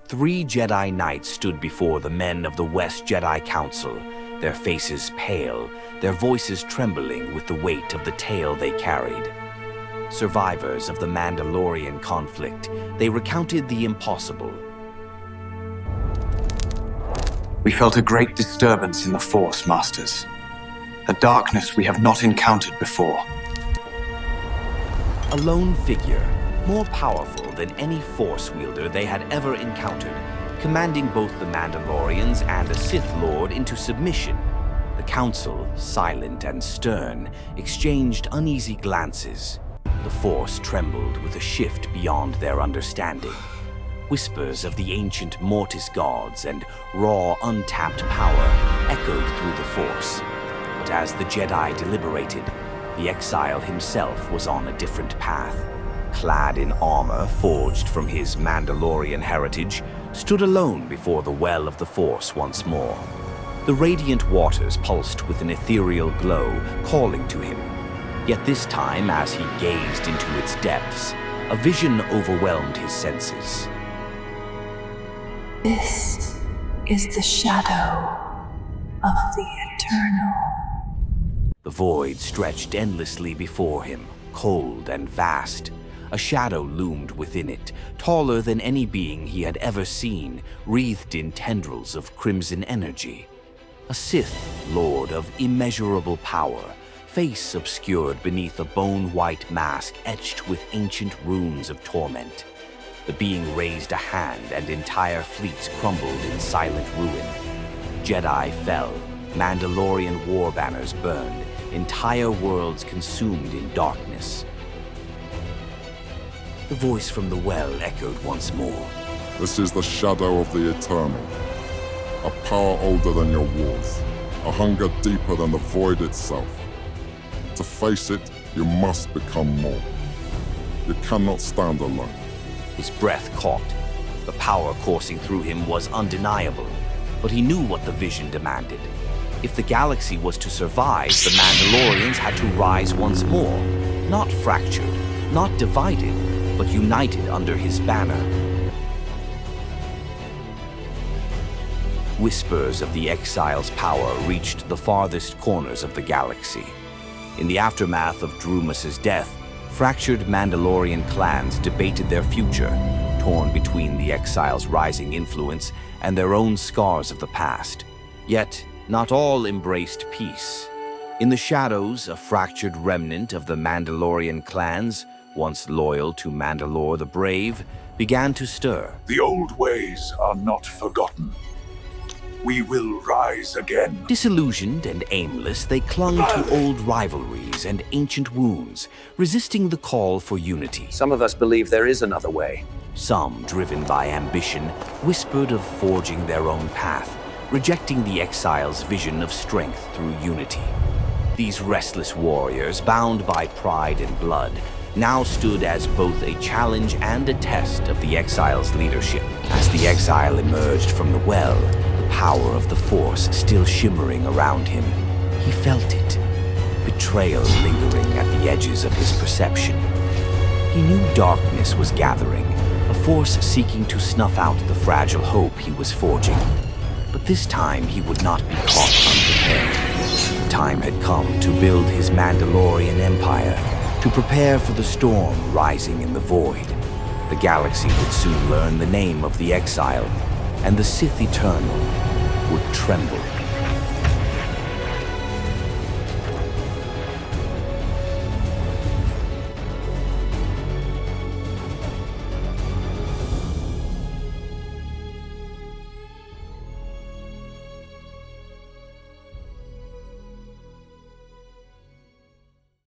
3 Jedi Knights stood before the men of the West Jedi Council, their faces pale, their voices trembling with the weight of the tale they carried. Survivors of the Mandalorian conflict, they recounted the impossible. We felt a great disturbance in the Force, Masters. A darkness we have not encountered before. A lone figure, more powerful than any Force wielder they had ever encountered, commanding both the Mandalorians and a Sith Lord into submission. The Council, silent and stern, exchanged uneasy glances. The Force trembled with a shift beyond their understanding. Whispers of the ancient Mortis gods and raw, untapped power echoed through the Force. But as the Jedi deliberated, the exile himself was on a different path. Clad in armor forged from his Mandalorian heritage, stood alone before the well of the Force once more. The radiant waters pulsed with an ethereal glow, calling to him. Yet this time, as he gazed into its depths, a vision overwhelmed his senses. This is the shadow of the Eternal. The void stretched endlessly before him, cold and vast. A shadow loomed within it, taller than any being he had ever seen, wreathed in tendrils of crimson energy. A Sith Lord of immeasurable power, face obscured beneath a bone-white mask etched with ancient runes of torment. The being raised a hand and entire fleets crumbled in silent ruin. Jedi fell, Mandalorian war banners burned, entire worlds consumed in darkness. The voice from the well echoed once more. This is the shadow of the Eternal. A power older than your wars. A hunger deeper than the void itself. To face it, you must become more. You cannot stand alone. His breath caught. The power coursing through him was undeniable, but he knew what the vision demanded. If the galaxy was to survive, the Mandalorians had to rise once more. Not fractured, not divided, but united under his banner. Whispers of the exile's power reached the farthest corners of the galaxy. In the aftermath of Drumas's death, fractured Mandalorian clans debated their future, torn between the exile's rising influence and their own scars of the past. Yet, not all embraced peace. In the shadows, a fractured remnant of the Mandalorian clans, once loyal to Mandalore the Brave, began to stir. The old ways are not forgotten. We will rise again. Disillusioned and aimless, they clung to old rivalries and ancient wounds, resisting the call for unity. Some of us believe there is another way. Some, driven by ambition, whispered of forging their own path, rejecting the exile's vision of strength through unity. These restless warriors, bound by pride and blood, now stood as both a challenge and a test of the exile's leadership. As the exile emerged from the well, the power of the Force still shimmering around him, he felt it, betrayal lingering at the edges of his perception. He knew darkness was gathering, a force seeking to snuff out the fragile hope he was forging. But this time he would not be caught unprepared. The time had come to build his Mandalorian empire, to prepare for the storm rising in the void. The galaxy would soon learn the name of the exile, and the Sith Eternal would tremble.